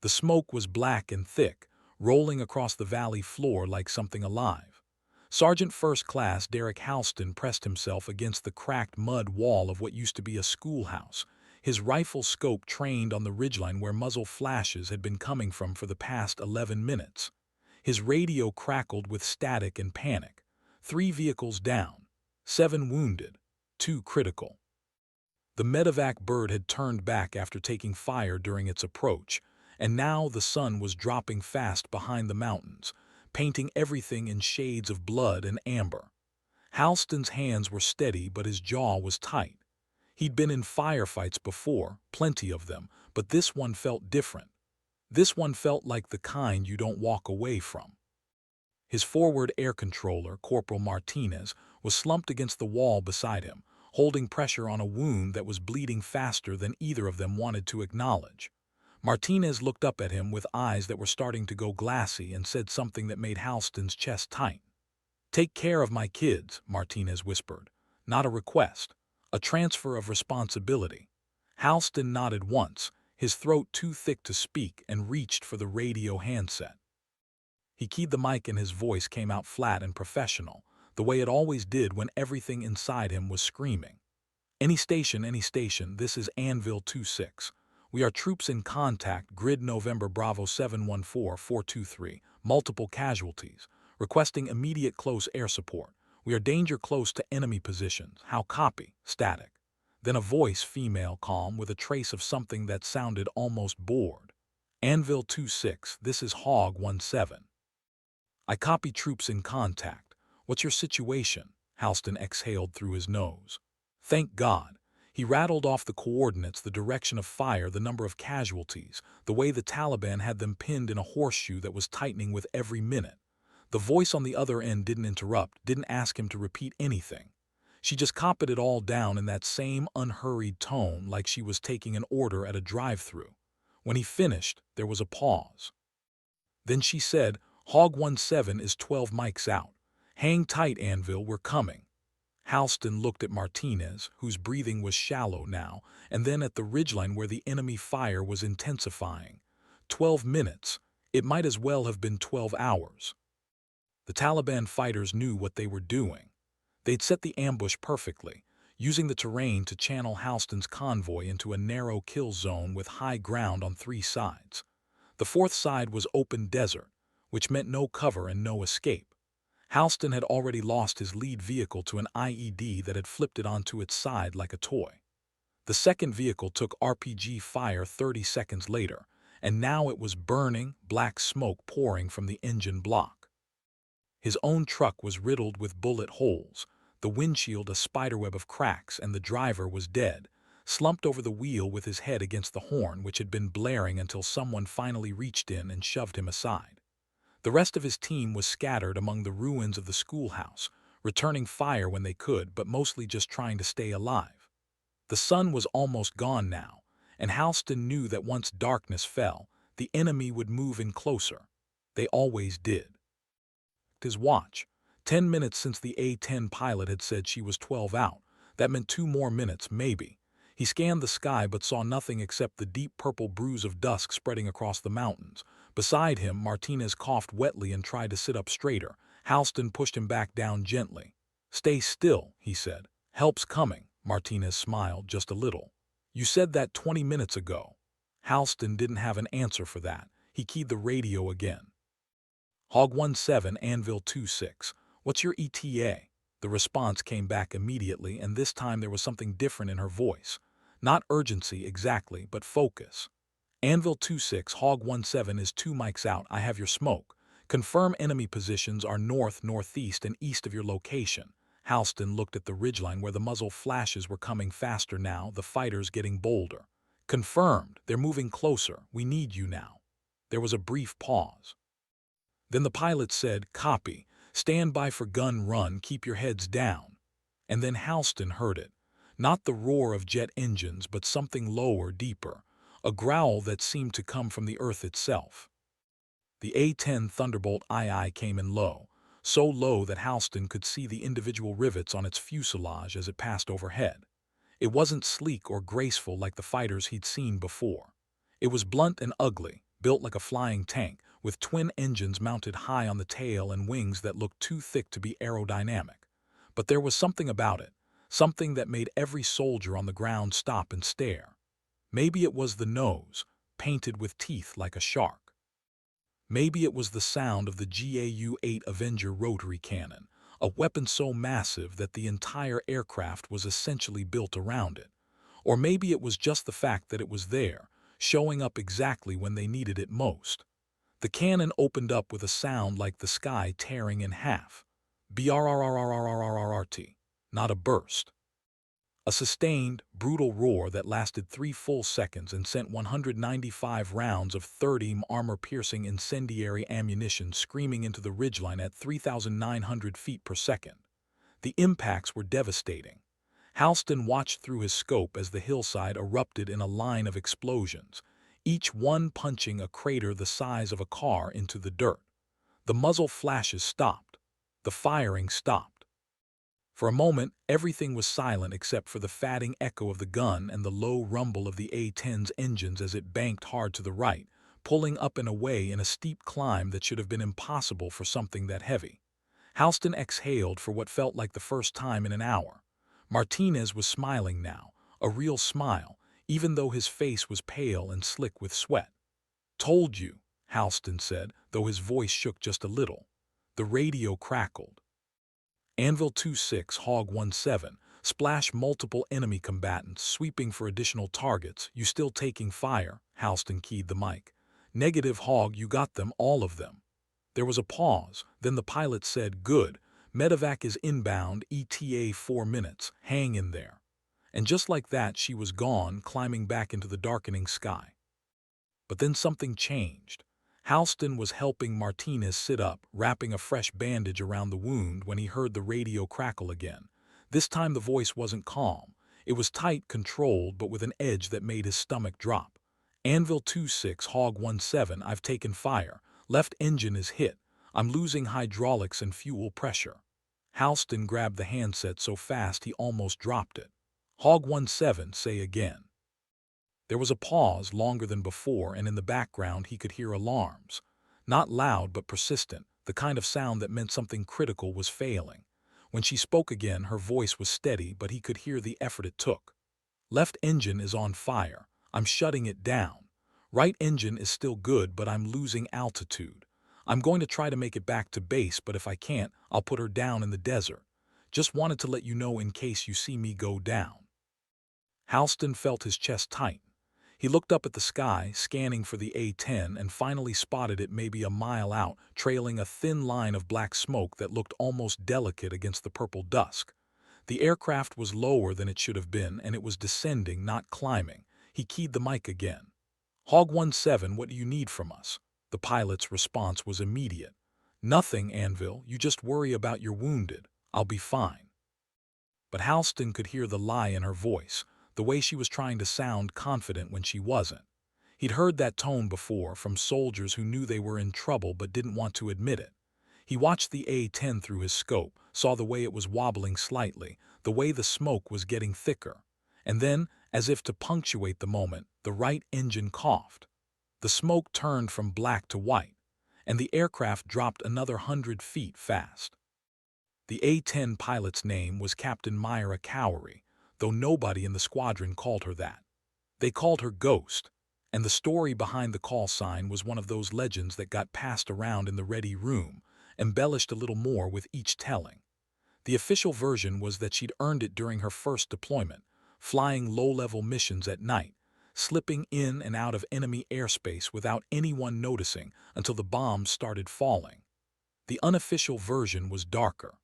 The smoke was black and thick, rolling across the valley floor like something alive. Sergeant First Class Derek Halston pressed himself against the cracked mud wall of what used to be a schoolhouse, his rifle scope trained on the ridgeline where muzzle flashes had been coming from for the past 11 minutes. His radio crackled with static and panic. 3 vehicles down, 7 wounded, 2 critical. The medevac bird had turned back after taking fire during its approach, and now the sun was dropping fast behind the mountains, painting everything in shades of blood and amber. Halston's hands were steady, but his jaw was tight. He'd been in firefights before, plenty of them, but this one felt different. This one felt like the kind you don't walk away from. His forward air controller, Corporal Martinez, was slumped against the wall beside him, holding pressure on a wound that was bleeding faster than either of them wanted to acknowledge. Martinez looked up at him with eyes that were starting to go glassy and said something that made Halston's chest tight. "Take care of my kids," Martinez whispered. "Not a request. A transfer of responsibility." Halston nodded once, his throat too thick to speak, and reached for the radio handset. He keyed the mic and his voice came out flat and professional, the way it always did when everything inside him was screaming. Any station, this is Anvil 26. We are troops in contact, grid November Bravo 714423, multiple casualties, requesting immediate close air support. We are danger close to enemy positions. How copy? Static. Then a voice, female, calm, with a trace of something that sounded almost bored. Anvil 26, this is Hog 17. I copy, troops in contact. What's your situation? Halston exhaled through his nose. Thank God. He rattled off the coordinates, the direction of fire, the number of casualties, the way the Taliban had them pinned in a horseshoe that was tightening with every minute. The voice on the other end didn't interrupt, didn't ask him to repeat anything. She just copied it all down in that same unhurried tone, like she was taking an order at a drive-thru. When he finished, there was a pause. Then she said, Hog 17 is 12 mics out. Hang tight, Anvil, we're coming. Halston looked at Martinez, whose breathing was shallow now, and then at the ridgeline where the enemy fire was intensifying. 12 minutes. It might as well have been 12 hours. The Taliban fighters knew what they were doing. They'd set the ambush perfectly, using the terrain to channel Halston's convoy into a narrow kill zone with high ground on 3 sides. The 4th side was open desert, which meant no cover and no escape. Halston had already lost his lead vehicle to an IED that had flipped it onto its side like a toy. The second vehicle took RPG fire 30 seconds later, and now it was burning, black smoke pouring from the engine block. His own truck was riddled with bullet holes, the windshield a spiderweb of cracks, and the driver was dead, slumped over the wheel with his head against the horn which had been blaring until someone finally reached in and shoved him aside. The rest of his team was scattered among the ruins of the schoolhouse, returning fire when they could, but mostly just trying to stay alive. The sun was almost gone now, and Halston knew that once darkness fell, the enemy would move in closer. They always did. His watch. 10 minutes since the A-10 pilot had said she was 12 out. That meant 2 more minutes, maybe. He scanned the sky but saw nothing except the deep purple bruise of dusk spreading across the mountains. Beside him, Martinez coughed wetly and tried to sit up straighter. Halston pushed him back down gently. "Stay still," he said. "Help's coming." Martinez smiled just a little. "You said that 20 minutes ago." Halston didn't have an answer for that. He keyed the radio again. Hog 17, Anvil 26. What's your ETA? The response came back immediately, and this time there was something different in her voice. Not urgency exactly, but focus. Anvil 26, Hog 17 is 2 mics out. I have your smoke. Confirm enemy positions are north, northeast, and east of your location. Halston looked at the ridgeline where the muzzle flashes were coming faster now, the fighters getting bolder. Confirmed. They're moving closer. We need you now. There was a brief pause. Then the pilot said, "Copy. Stand by for gun run. Keep your heads down." And then Halston heard it. Not the roar of jet engines, but something lower, deeper. A growl that seemed to come from the earth itself. The A-10 Thunderbolt II came in low, so low that Halston could see the individual rivets on its fuselage as it passed overhead. It wasn't sleek or graceful like the fighters he'd seen before. It was blunt and ugly, built like a flying tank, with twin engines mounted high on the tail and wings that looked too thick to be aerodynamic. But there was something about it, something that made every soldier on the ground stop and stare. Maybe it was the nose, painted with teeth like a shark. Maybe it was the sound of the GAU-8 Avenger rotary cannon, a weapon so massive that the entire aircraft was essentially built around it. Or maybe it was just the fact that it was there, showing up exactly when they needed it most. The cannon opened up with a sound like the sky tearing in half. BRRRRRRRRRT, not a burst. A sustained, brutal roar that lasted 3 full seconds and sent 195 rounds of 30 armor-piercing incendiary ammunition screaming into the ridgeline at 3,900 feet per second. The impacts were devastating. Halston watched through his scope as the hillside erupted in a line of explosions, each one punching a crater the size of a car into the dirt. The muzzle flashes stopped. The firing stopped. For a moment, everything was silent except for the fatting echo of the gun and the low rumble of the A-10's engines as it banked hard to the right, pulling up and away in a steep climb that should have been impossible for something that heavy. Halston exhaled for what felt like the first time in an hour. Martinez was smiling now, a real smile, even though his face was pale and slick with sweat. "Told you," Halston said, though his voice shook just a little. The radio crackled. Anvil 26 Hog 17, splash multiple enemy combatants, sweeping for additional targets. You still taking fire? Halston keyed the mic. Negative Hog, you got them, all of them. There was a pause, then the pilot said, good, medevac is inbound, ETA 4 minutes, hang in there. And just like that she was gone, climbing back into the darkening sky. But then something changed. Halston was helping Martinez sit up, wrapping a fresh bandage around the wound when he heard the radio crackle again. This time the voice wasn't calm. It was tight, controlled, but with an edge that made his stomach drop. Anvil 26 Hog 17, I've taken fire. Left engine is hit. I'm losing hydraulics and fuel pressure. Halston grabbed the handset so fast he almost dropped it. Hog 17, say again. There was a pause longer than before, and in the background he could hear alarms. Not loud but persistent, the kind of sound that meant something critical was failing. When she spoke again, her voice was steady, but he could hear the effort it took. Left engine is on fire. I'm shutting it down. Right engine is still good, but I'm losing altitude. I'm going to try to make it back to base, but if I can't, I'll put her down in the desert. Just wanted to let you know in case you see me go down. Halston felt his chest tighten. He looked up at the sky, scanning for the A-10, and finally spotted it maybe a mile out, trailing a thin line of black smoke that looked almost delicate against the purple dusk. The aircraft was lower than it should have been, and it was descending, not climbing. He keyed the mic again. Hog 17, what do you need from us? The pilot's response was immediate. Nothing, Anvil. You just worry about your wounded. I'll be fine. But Halston could hear the lie in her voice, the way she was trying to sound confident when she wasn't. He'd heard that tone before from soldiers who knew they were in trouble but didn't want to admit it. He watched the A-10 through his scope, saw the way it was wobbling slightly, the way the smoke was getting thicker. And then, as if to punctuate the moment, the right engine coughed. The smoke turned from black to white, and the aircraft dropped another 100 feet fast. The A-10 pilot's name was Captain Myra Cowery, though nobody in the squadron called her that. They called her Ghost, and the story behind the call sign was one of those legends that got passed around in the ready room, embellished a little more with each telling. The official version was that she'd earned it during her first deployment, flying low-level missions at night, slipping in and out of enemy airspace without anyone noticing until the bombs started falling. The unofficial version was darker.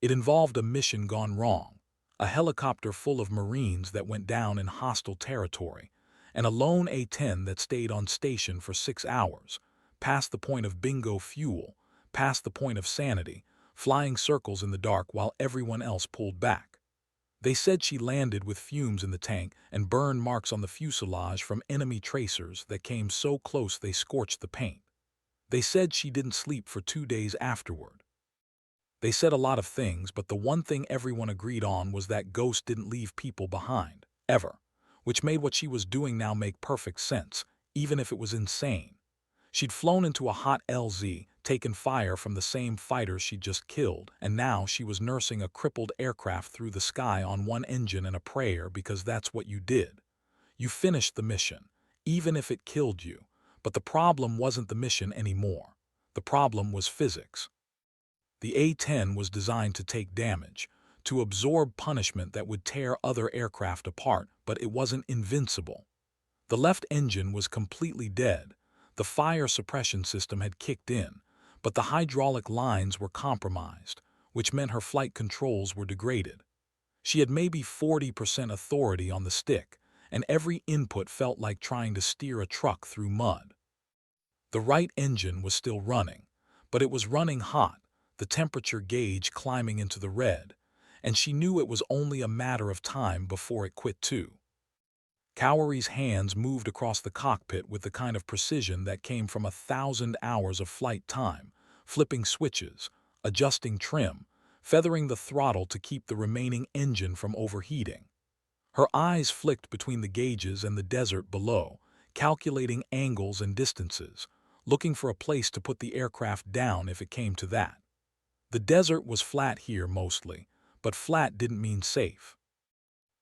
It involved a mission gone wrong, a helicopter full of Marines that went down in hostile territory, and a lone A-10 that stayed on station for 6 hours, past the point of bingo fuel, past the point of sanity, flying circles in the dark while everyone else pulled back. They said she landed with fumes in the tank and burn marks on the fuselage from enemy tracers that came so close they scorched the paint. They said she didn't sleep for 2 days afterward. They said a lot of things, but the one thing everyone agreed on was that Ghost didn't leave people behind, ever, which made what she was doing now make perfect sense. even if it was insane. She'd flown into a hot LZ, taken fire from the same fighters she'd just killed, and now she was nursing a crippled aircraft through the sky on one engine and a prayer because that's what you did. You finished the mission, even if it killed you. But the problem wasn't the mission anymore. The problem was physics. The A-10 was designed to take damage, to absorb punishment that would tear other aircraft apart, but it wasn't invincible. The left engine was completely dead. The fire suppression system had kicked in, but the hydraulic lines were compromised, which meant her flight controls were degraded. She had maybe 40% authority on the stick, and every input felt like trying to steer a truck through mud. The right engine was still running, but it was running hot, the temperature gauge climbing into the red, and she knew it was only a matter of time before it quit too. Cowiery's hands moved across the cockpit with the kind of precision that came from 1,000 hours of flight time, flipping switches, adjusting trim, feathering the throttle to keep the remaining engine from overheating. Her eyes flicked between the gauges and the desert below, calculating angles and distances, looking for a place to put the aircraft down if it came to that. The desert was flat here mostly, but flat didn't mean safe.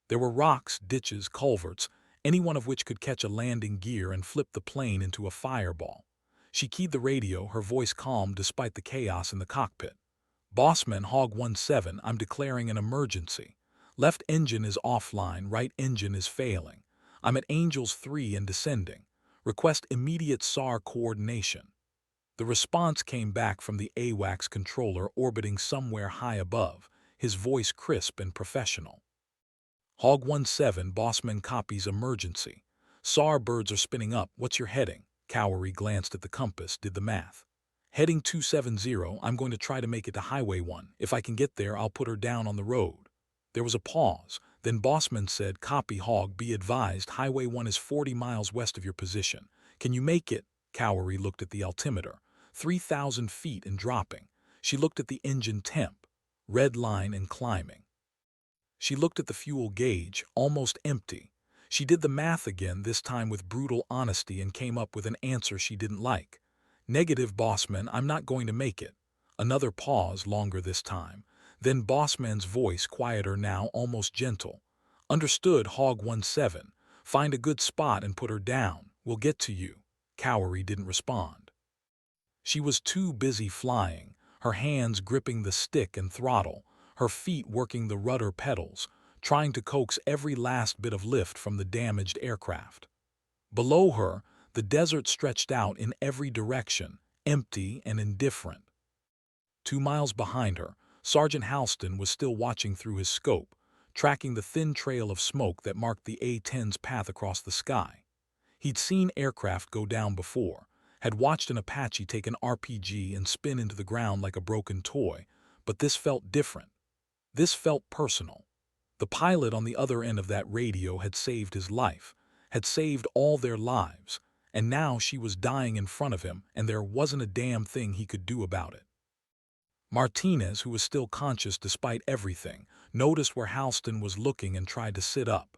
There were rocks, ditches, culverts, any one of which could catch a landing gear and flip the plane into a fireball. She keyed the radio, her voice calm despite the chaos in the cockpit. "Bossman, Hog 17, I'm declaring an emergency. Left engine is offline, right engine is failing. I'm at Angels 3 and descending. Request immediate SAR coordination." The response came back from the AWACS controller orbiting somewhere high above, his voice crisp and professional. "Hog 17, Bossman copies emergency. SAR birds are spinning up. What's your heading?" Cowiery glanced at the compass, did the math. "Heading 270, I'm going to try to make it to Highway 1. If I can get there, I'll put her down on the road." There was a pause. Then Bossman said, "Copy, Hog, be advised, Highway 1 is 40 miles west of your position. Can you make it?" Cowiery looked at the altimeter. 3,000 feet and dropping. She looked at the engine temp. Red line and climbing. She looked at the fuel gauge, almost empty. She did the math again, this time with brutal honesty, and came up with an answer she didn't like. "Negative, Bossman, I'm not going to make it." Another pause, longer this time. Then Bossman's voice, quieter now, almost gentle. "Understood, Hog 17. Find a good spot and put her down. We'll get to you." Cowiery didn't respond. She was too busy flying, her hands gripping the stick and throttle, her feet working the rudder pedals, trying to coax every last bit of lift from the damaged aircraft. Below her, the desert stretched out in every direction, empty and indifferent. 2 miles behind her, Sergeant Halston was still watching through his scope, tracking the thin trail of smoke that marked the A-10's path across the sky. He'd seen aircraft go down before, had watched an Apache take an RPG and spin into the ground like a broken toy, but this felt different. This felt personal. The pilot on the other end of that radio had saved his life, had saved all their lives, and now she was dying in front of him, and there wasn't a damn thing he could do about it. Martinez, who was still conscious despite everything, noticed where Halston was looking and tried to sit up.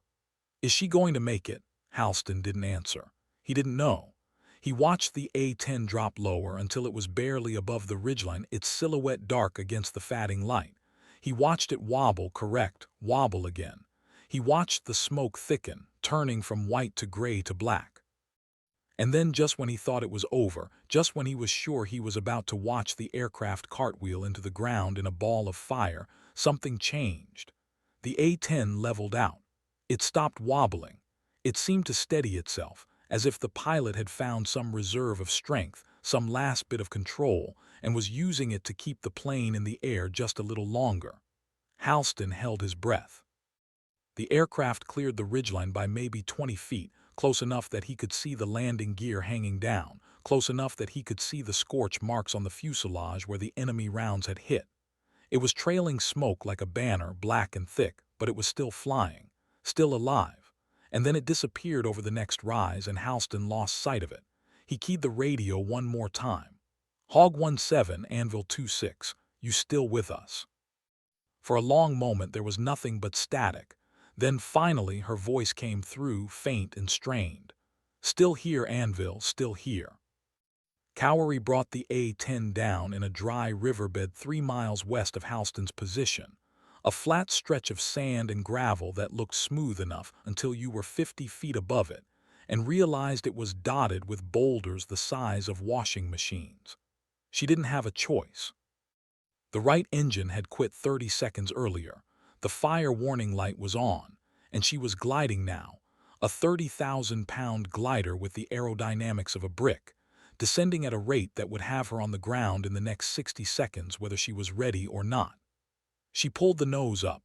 "Is she going to make it?" Halston didn't answer. He didn't know. He watched the A-10 drop lower until it was barely above the ridgeline, its silhouette dark against the fading light. He watched it wobble, wobble again. He watched the smoke thicken, turning from white to gray to black. And then, just when he thought it was over, just when he was sure he was about to watch the aircraft cartwheel into the ground in a ball of fire, something changed. The A-10 leveled out. It stopped wobbling. It seemed to steady itself, as if the pilot had found some reserve of strength, some last bit of control, and was using it to keep the plane in the air just a little longer. Halston held his breath. The aircraft cleared the ridgeline by maybe 20 feet, close enough that he could see the landing gear hanging down, close enough that he could see the scorch marks on the fuselage where the enemy rounds had hit. It was trailing smoke like a banner, black and thick, but it was still flying, still alive. And then it disappeared over the next rise, and Halston lost sight of it. He keyed the radio one more time. "Hog 17, Anvil 26, you still with us?" For a long moment there was nothing but static. Then finally her voice came through, faint and strained. Still here, Anvil, still here. Cowery brought the A-10 down in a dry riverbed 3 miles west of Halston's position, a flat stretch of sand and gravel that looked smooth enough until you were 50 feet above it, and realized it was dotted with boulders the size of washing machines. She didn't have a choice. The right engine had quit 30 seconds earlier, the fire warning light was on, and she was gliding now, a 30,000-pound glider with the aerodynamics of a brick, descending at a rate that would have her on the ground in the next 60 seconds whether she was ready or not. She pulled the nose up,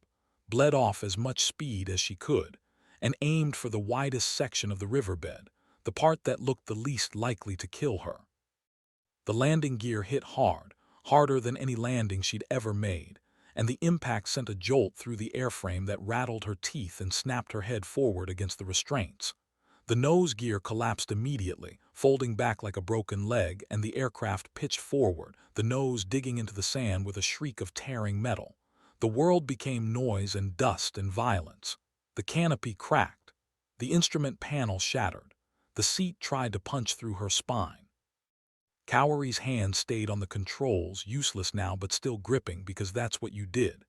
bled off as much speed as she could, and aimed for the widest section of the riverbed, the part that looked the least likely to kill her. The landing gear hit hard, harder than any landing she'd ever made, and the impact sent a jolt through the airframe that rattled her teeth and snapped her head forward against the restraints. The nose gear collapsed immediately, folding back like a broken leg, and the aircraft pitched forward, the nose digging into the sand with a shriek of tearing metal. The world became noise and dust and violence. The canopy cracked. The instrument panel shattered. The seat tried to punch through her spine. Cowery's hand stayed on the controls, useless now but still gripping, because that's what you did.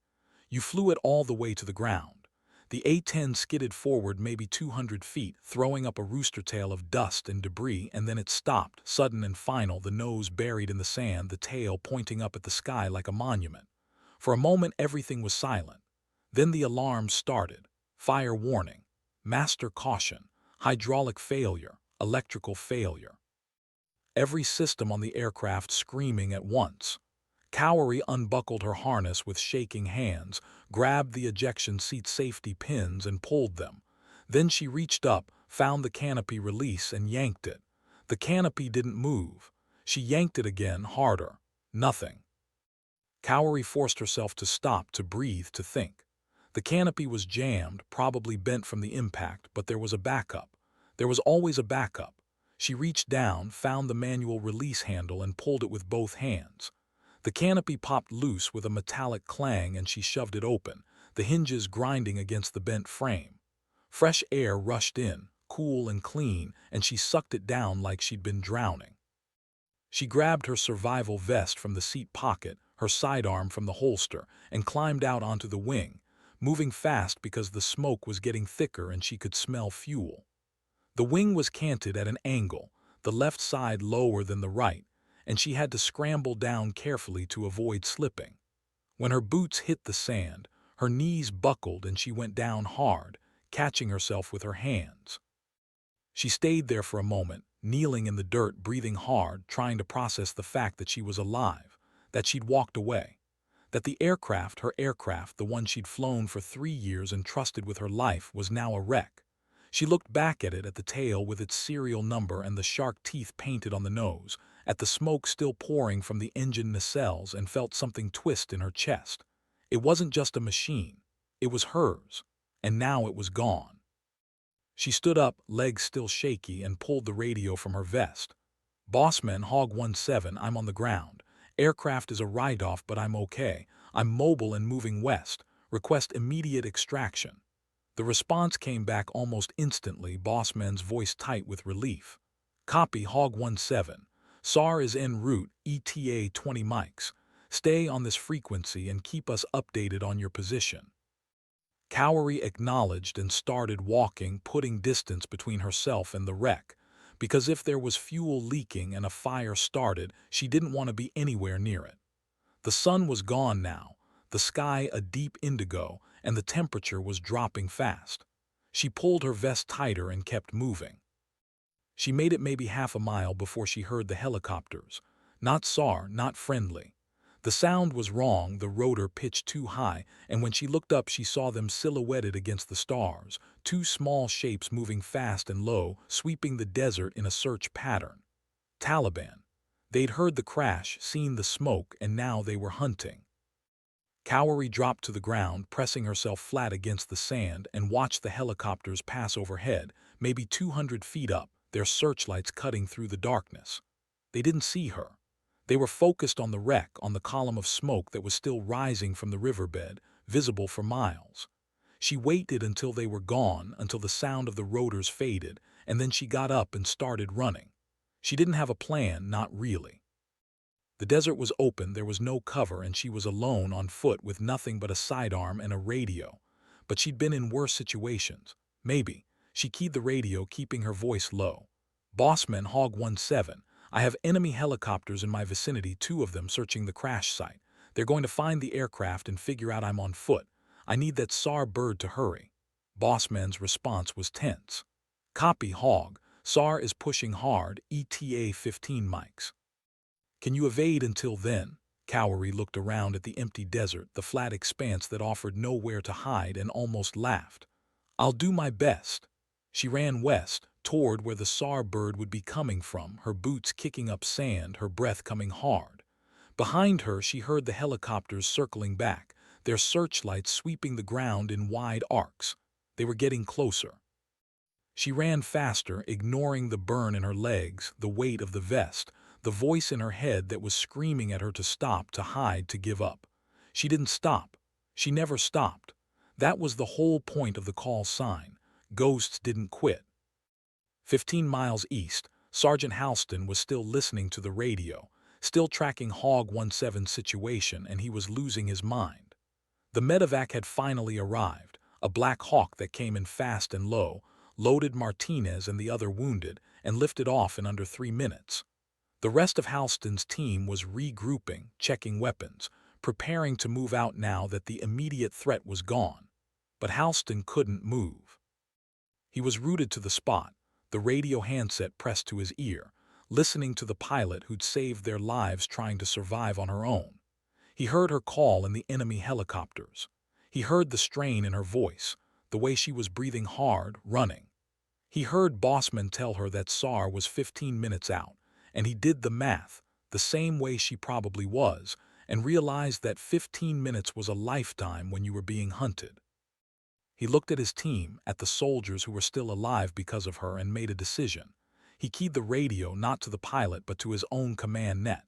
You flew it all the way to the ground. The A-10 skidded forward maybe 200 feet, throwing up a rooster tail of dust and debris, and then it stopped, sudden and final, the nose buried in the sand, the tail pointing up at the sky like a monument. For a moment everything was silent. Then the alarms started. Fire warning, master caution, hydraulic failure, electrical failure. Every system on the aircraft screaming at once. Cowery unbuckled her harness with shaking hands, grabbed the ejection seat safety pins and pulled them. Then she reached up, found the canopy release and yanked it. The canopy didn't move. She yanked it again, harder. Nothing. Cowery forced herself to stop, to breathe, to think. The canopy was jammed, probably bent from the impact, but there was a backup. There was always a backup. She reached down, found the manual release handle and pulled it with both hands. The canopy popped loose with a metallic clang and she shoved it open, the hinges grinding against the bent frame. Fresh air rushed in, cool and clean, and she sucked it down like she'd been drowning. She grabbed her survival vest from the seat pocket, her sidearm from the holster, and climbed out onto the wing, moving fast because the smoke was getting thicker and she could smell fuel. The wing was canted at an angle, the left side lower than the right, and she had to scramble down carefully to avoid slipping. When her boots hit the sand, her knees buckled and she went down hard, catching herself with her hands. She stayed there for a moment, kneeling in the dirt, breathing hard, trying to process the fact that she was alive, that she'd walked away, that the aircraft, her aircraft, the one she'd flown for 3 years and trusted with her life, was now a wreck. She looked back at it, at the tail with its serial number and the shark teeth painted on the nose, at the smoke still pouring from the engine nacelles, and felt something twist in her chest. It wasn't just a machine. It was hers. And now it was gone. She stood up, legs still shaky, and pulled the radio from her vest. "Bossman, Hog 17, I'm on the ground. Aircraft is a write-off, but I'm okay. I'm mobile and moving west. Request immediate extraction." The response came back almost instantly, Bossman's voice tight with relief. "Copy, Hog 17. SAR is en route, ETA 20 mics. Stay on this frequency and keep us updated on your position." Cowery acknowledged and started walking, putting distance between herself and the wreck, because if there was fuel leaking and a fire started, she didn't want to be anywhere near it. The sun was gone now, the sky a deep indigo, and the temperature was dropping fast. She pulled her vest tighter and kept moving. She made it maybe half a mile before she heard the helicopters. Not SAR, not friendly. The sound was wrong, the rotor pitched too high, and when she looked up she saw them silhouetted against the stars, two small shapes moving fast and low, sweeping the desert in a search pattern. Taliban. They'd heard the crash, seen the smoke, and now they were hunting. Cowery dropped to the ground, pressing herself flat against the sand, and watched the helicopters pass overhead, maybe 200 feet up, their searchlights cutting through the darkness. They didn't see her. They were focused on the wreck, on the column of smoke that was still rising from the riverbed, visible for miles. She waited until they were gone, until the sound of the rotors faded, and then she got up and started running. She didn't have a plan, not really. The desert was open, there was no cover, and she was alone on foot with nothing but a sidearm and a radio. But she'd been in worse situations. Maybe. She keyed the radio, keeping her voice low. Bossman, Hog 17, I have enemy helicopters in my vicinity, 2 of them searching the crash site. They're going to find the aircraft and figure out I'm on foot. I need that SAR bird to hurry. Bossman's response was tense. Copy, Hog. SAR is pushing hard, ETA 15 mics. Can you evade until then? Cowrie looked around at the empty desert, the flat expanse that offered nowhere to hide, and almost laughed. I'll do my best. She ran west, toward where the SAR bird would be coming from, her boots kicking up sand, her breath coming hard. Behind her, she heard the helicopters circling back, their searchlights sweeping the ground in wide arcs. They were getting closer. She ran faster, ignoring the burn in her legs, the weight of the vest, the voice in her head that was screaming at her to stop, to hide, to give up. She didn't stop. She never stopped. That was the whole point of the call sign. Ghosts didn't quit. 15 miles east, Sergeant Halston was still listening to the radio, still tracking Hog 17's situation, and he was losing his mind. The medevac had finally arrived, a Black Hawk that came in fast and low, loaded Martinez and the other wounded, and lifted off in under 3 minutes. The rest of Halston's team was regrouping, checking weapons, preparing to move out now that the immediate threat was gone. But Halston couldn't move. He was rooted to the spot, the radio handset pressed to his ear, listening to the pilot who'd saved their lives trying to survive on her own. He heard her call in the enemy helicopters. He heard the strain in her voice, the way she was breathing hard, running. He heard Bossman tell her that SAR was 15 minutes out, and he did the math, the same way she probably was, and realized that 15 minutes was a lifetime when you were being hunted. He looked at his team, at the soldiers who were still alive because of her, and made a decision. He keyed the radio not to the pilot but to his own command net.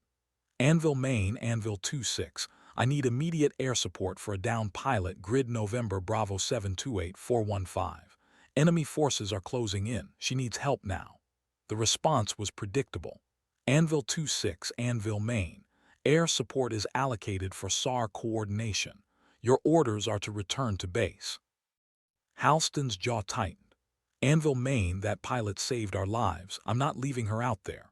Anvil, Maine, Anvil 26. I need immediate air support for a downed pilot, grid November Bravo 728-415. Enemy forces are closing in. She needs help now. The response was predictable. Anvil 26, Anvil, Maine. Air support is allocated for SAR coordination. Your orders are to return to base. Halston's jaw tightened. Anvil, Maine, that pilot saved our lives. I'm not leaving her out there.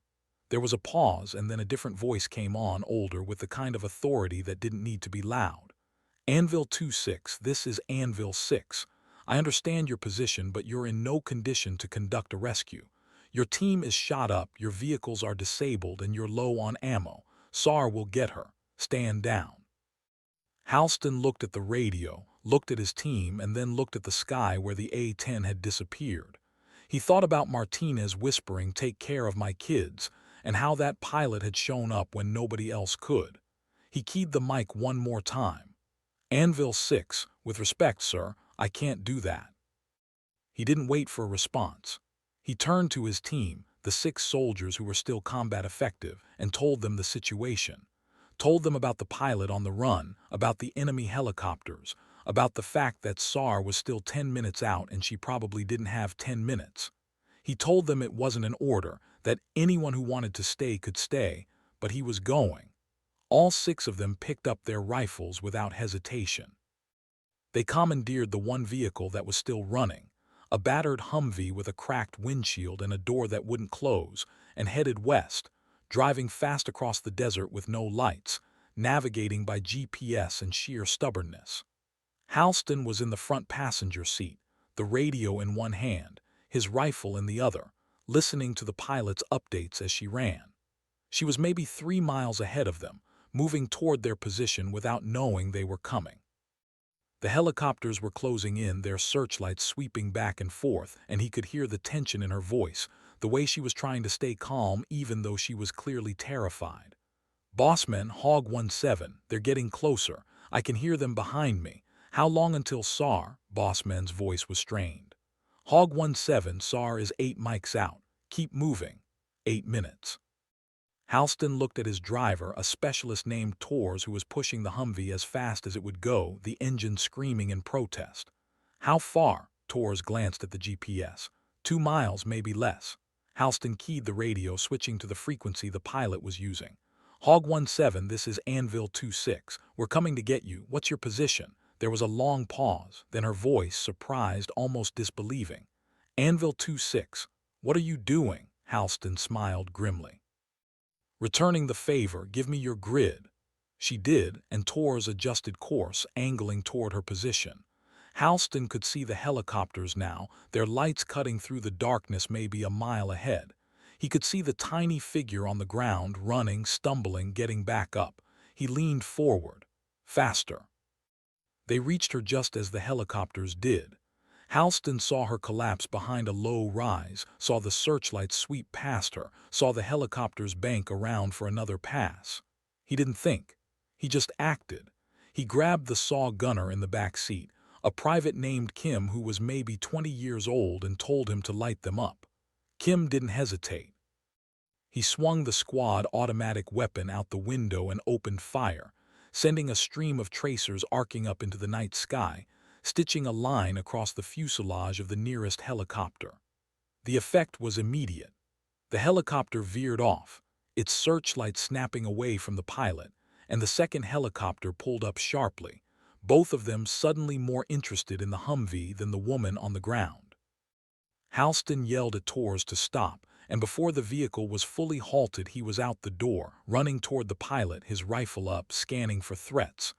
There was a pause, and then a different voice came on, older, with the kind of authority that didn't need to be loud. Anvil 26, this is Anvil 6. I understand your position, but you're in no condition to conduct a rescue. Your team is shot up, your vehicles are disabled, and you're low on ammo. SAR will get her. Stand down. Halston looked at the radio, looked at his team, and then looked at the sky where the A-10 had disappeared. He thought about Martinez whispering, "Take care of my kids," and how that pilot had shown up when nobody else could. He keyed the mic one more time. Anvil 6, with respect, sir, I can't do that. He didn't wait for a response. He turned to his team, the 6 soldiers who were still combat effective, and told them the situation. Told them about the pilot on the run, about the enemy helicopters, about the fact that SAR was still 10 minutes out and she probably didn't have 10 minutes. He told them it wasn't an order, that anyone who wanted to stay could stay, but he was going. All 6 of them picked up their rifles without hesitation. They commandeered the one vehicle that was still running, a battered Humvee with a cracked windshield and a door that wouldn't close, and headed west, driving fast across the desert with no lights, navigating by GPS and sheer stubbornness. Halston was in the front passenger seat, the radio in one hand, his rifle in the other, listening to the pilot's updates as she ran. She was maybe 3 miles ahead of them, moving toward their position without knowing they were coming. The helicopters were closing in, their searchlights sweeping back and forth, and he could hear the tension in her voice, the way she was trying to stay calm even though she was clearly terrified. Bossman, Hog 17, they're getting closer. I can hear them behind me. How long until SAR? Bossman's voice was strained. Hog 17, SAR is 8 mics out. Keep moving. 8 minutes. Halston looked at his driver, a specialist named Tors, who was pushing the Humvee as fast as it would go, the engine screaming in protest. How far? Tors glanced at the GPS. 2 miles, maybe less. Halston keyed the radio, switching to the frequency the pilot was using. Hog 17, this is Anvil 26. We're coming to get you. What's your position? There was a long pause, then her voice, surprised, almost disbelieving. Anvil 26. What are you doing? Halston smiled grimly. Returning the favor, give me your grid. She did, and Torres adjusted course, angling toward her position. Halston could see the helicopters now, their lights cutting through the darkness maybe a mile ahead. He could see the tiny figure on the ground, running, stumbling, getting back up. He leaned forward. Faster. They reached her just as the helicopters did. Halston saw her collapse behind a low rise, saw the searchlights sweep past her, saw the helicopters bank around for another pass. He didn't think. He just acted. He grabbed the saw gunner in the back seat, a private named Kim who was maybe 20 years old, and told him to light them up. Kim didn't hesitate. He swung the squad automatic weapon out the window and opened fire, sending a stream of tracers arcing up into the night sky, stitching a line across the fuselage of the nearest helicopter. The effect was immediate. The helicopter veered off, its searchlight snapping away from the pilot, and the second helicopter pulled up sharply, both of them suddenly more interested in the Humvee than the woman on the ground. Halston yelled at Torres to stop, and before the vehicle was fully halted he was out the door, running toward the pilot, his rifle up, scanning for threats.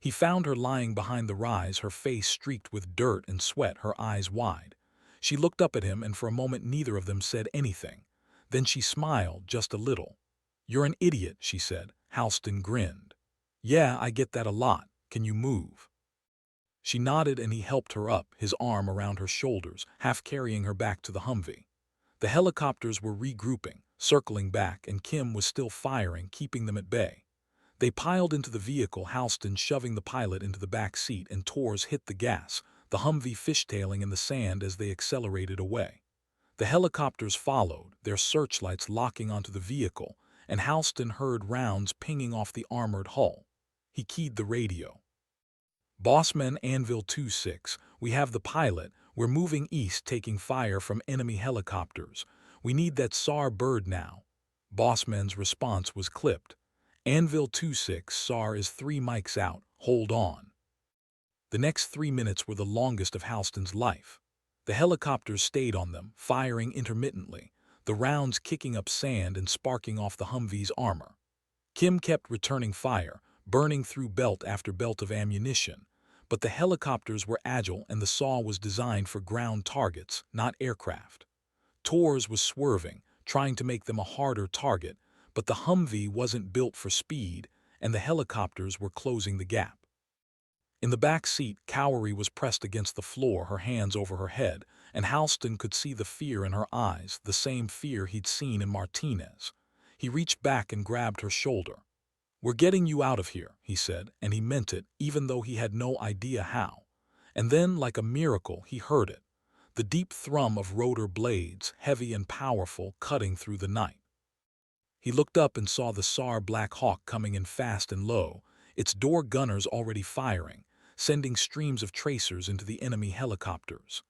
He found her lying behind the rise, her face streaked with dirt and sweat, her eyes wide. She looked up at him, and for a moment neither of them said anything. Then she smiled, just a little. "You're an idiot," she said. Halston grinned. "Yeah, I get that a lot. Can you move?" She nodded, and he helped her up, his arm around her shoulders, half carrying her back to the Humvee. The helicopters were regrouping, circling back, and Kim was still firing, keeping them at bay. They piled into the vehicle, Halston shoving the pilot into the back seat, and Torres hit the gas, the Humvee fishtailing in the sand as they accelerated away. The helicopters followed, their searchlights locking onto the vehicle, and Halston heard rounds pinging off the armored hull. He keyed the radio. "Bossman, Anvil 26, we have the pilot. We're moving east, taking fire from enemy helicopters. We need that SAR bird now." Bossman's response was clipped. "Anvil 26, SAR is 3 mics out. Hold on." The next 3 minutes were the longest of Halston's life. The helicopters stayed on them, firing intermittently, the rounds kicking up sand and sparking off the Humvee's armor. Kim kept returning fire, burning through belt after belt of ammunition, but the helicopters were agile and the SAW was designed for ground targets, not aircraft. Torres was swerving, trying to make them a harder target, but the Humvee wasn't built for speed, and the helicopters were closing the gap. In the back seat, Cowrie was pressed against the floor, her hands over her head, and Halston could see the fear in her eyes, the same fear he'd seen in Martinez. He reached back and grabbed her shoulder. "We're getting you out of here," he said, and he meant it, even though he had no idea how. And then, like a miracle, he heard it. The deep thrum of rotor blades, heavy and powerful, cutting through the night. He looked up and saw the SAR Black Hawk coming in fast and low, its door gunners already firing, sending streams of tracers into the enemy helicopters.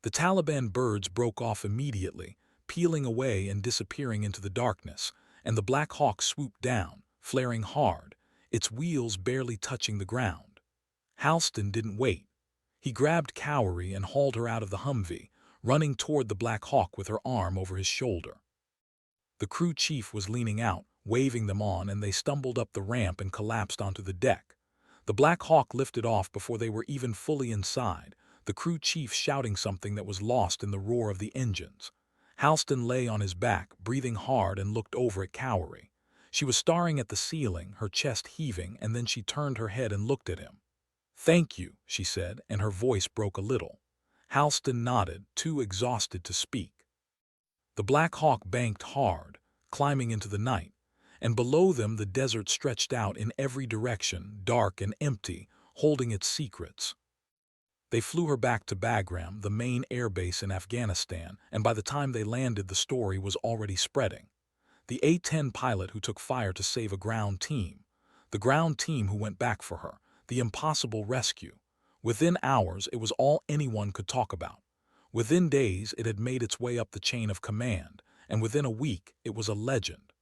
The Taliban birds broke off immediately, peeling away and disappearing into the darkness, and the Black Hawk swooped down, flaring hard, its wheels barely touching the ground. Halston didn't wait. He grabbed Cowrie and hauled her out of the Humvee, running toward the Black Hawk with her arm over his shoulder. The crew chief was leaning out, waving them on, and they stumbled up the ramp and collapsed onto the deck. The Black Hawk lifted off before they were even fully inside, the crew chief shouting something that was lost in the roar of the engines. Halston lay on his back, breathing hard, and looked over at Cowrie. She was staring at the ceiling, her chest heaving, and then she turned her head and looked at him. "Thank you," she said, and her voice broke a little. Halston nodded, too exhausted to speak. The Black Hawk banked hard, climbing into the night, and below them the desert stretched out in every direction, dark and empty, holding its secrets. They flew her back to Bagram, the main airbase in Afghanistan, and by the time they landed the story was already spreading. The A-10 pilot who took fire to save a ground team. The ground team who went back for her. The impossible rescue. Within hours, it was all anyone could talk about. Within days, it had made its way up the chain of command, and within a week, it was a legend.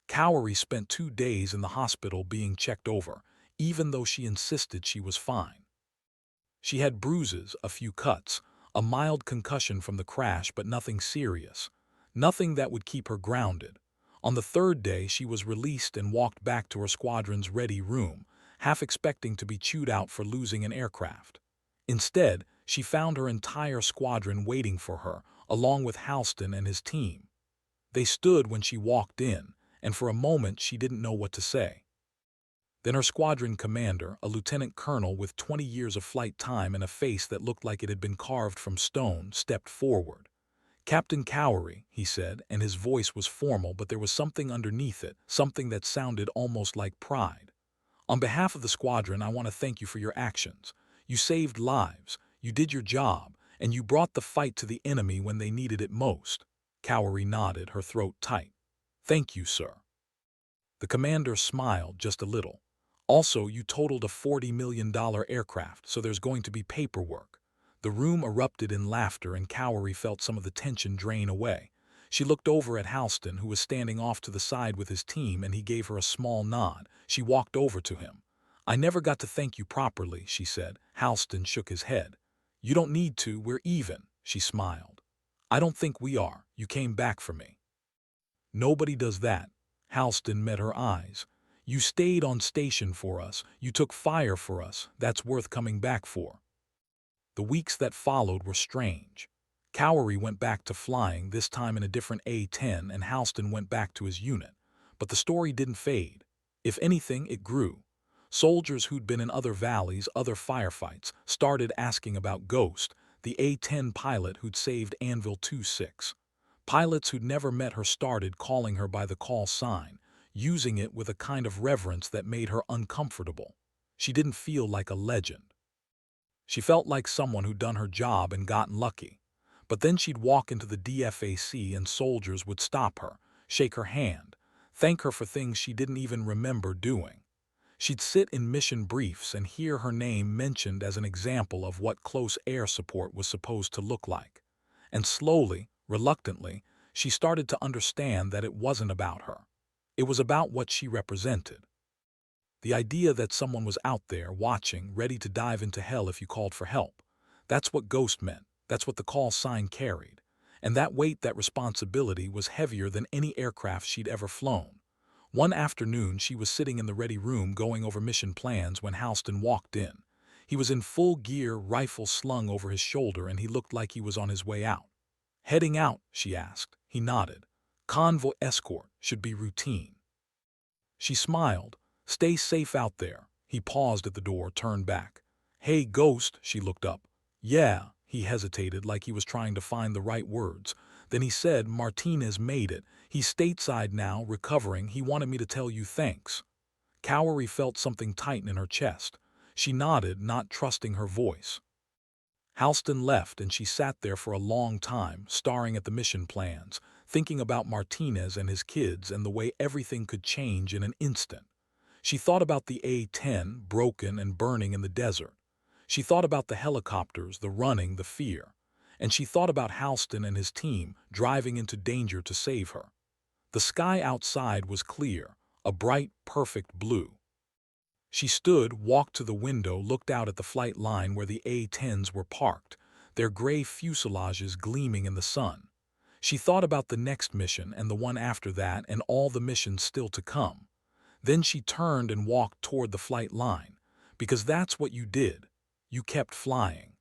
Cowrie spent 2 days in the hospital being checked over, even though she insisted she was fine. She had bruises, a few cuts, a mild concussion from the crash, but nothing serious. Nothing that would keep her grounded. On the third day, she was released and walked back to her squadron's ready room, half expecting to be chewed out for losing an aircraft. Instead, she found her entire squadron waiting for her, along with Halston and his team. They stood when she walked in, and for a moment she didn't know what to say. Then her squadron commander, a lieutenant colonel with 20 years of flight time and a face that looked like it had been carved from stone, stepped forward. "Captain Cowrie," he said, and his voice was formal, but there was something underneath it, something that sounded almost like pride. "On behalf of the squadron, I want to thank you for your actions. You saved lives, you did your job, and you brought the fight to the enemy when they needed it most." Cowrie nodded, her throat tight. "Thank you, sir." The commander smiled just a little. "Also, you totaled a $40 million aircraft, so there's going to be paperwork." The room erupted in laughter, and Cowrie felt some of the tension drain away. She looked over at Halston, who was standing off to the side with his team, and he gave her a small nod. She walked over to him. "I never got to thank you properly," she said. Halston shook his head. "You don't need to, we're even," she smiled. "I don't think we are. You came back for me." "Nobody does that." Halston met her eyes. "You stayed on station for us. You took fire for us. That's worth coming back for." The weeks that followed were strange. Cowrie went back to flying, this time in a different A-10, and Halston went back to his unit. But the story didn't fade. If anything, it grew. Soldiers who'd been in other valleys, other firefights, started asking about Ghost, the A-10 pilot who'd saved Anvil 2-6. Pilots who'd never met her started calling her by the call sign, using it with a kind of reverence that made her uncomfortable. She didn't feel like a legend. She felt like someone who'd done her job and gotten lucky. But then she'd walk into the DFAC and soldiers would stop her, shake her hand, thank her for things she didn't even remember doing. She'd sit in mission briefs and hear her name mentioned as an example of what close air support was supposed to look like. And slowly, reluctantly, she started to understand that it wasn't about her. It was about what she represented. The idea that someone was out there, watching, ready to dive into hell if you called for help. That's what Ghost meant. That's what the call sign carried. And that weight, that responsibility, was heavier than any aircraft she'd ever flown. One afternoon, she was sitting in the ready room going over mission plans when Halston walked in. He was in full gear, rifle slung over his shoulder, and he looked like he was on his way out. "Heading out?" she asked. He nodded. "Convoy escort, should be routine." She smiled. "Stay safe out there." He paused at the door, turned back. "Hey, Ghost," she looked up. "Yeah." He hesitated, like he was trying to find the right words. Then he said, "Martinez made it. He's stateside now, recovering. He wanted me to tell you thanks." Cowrie felt something tighten in her chest. She nodded, not trusting her voice. Halston left, and she sat there for a long time, staring at the mission plans, thinking about Martinez and his kids and the way everything could change in an instant. She thought about the A-10, broken and burning in the desert. She thought about the helicopters, the running, the fear. And she thought about Halston and his team driving into danger to save her. The sky outside was clear, a bright, perfect blue. She stood, walked to the window, looked out at the flight line where the A-10s were parked, their gray fuselages gleaming in the sun. She thought about the next mission and the one after that and all the missions still to come. Then she turned and walked toward the flight line, because that's what you did. You kept flying.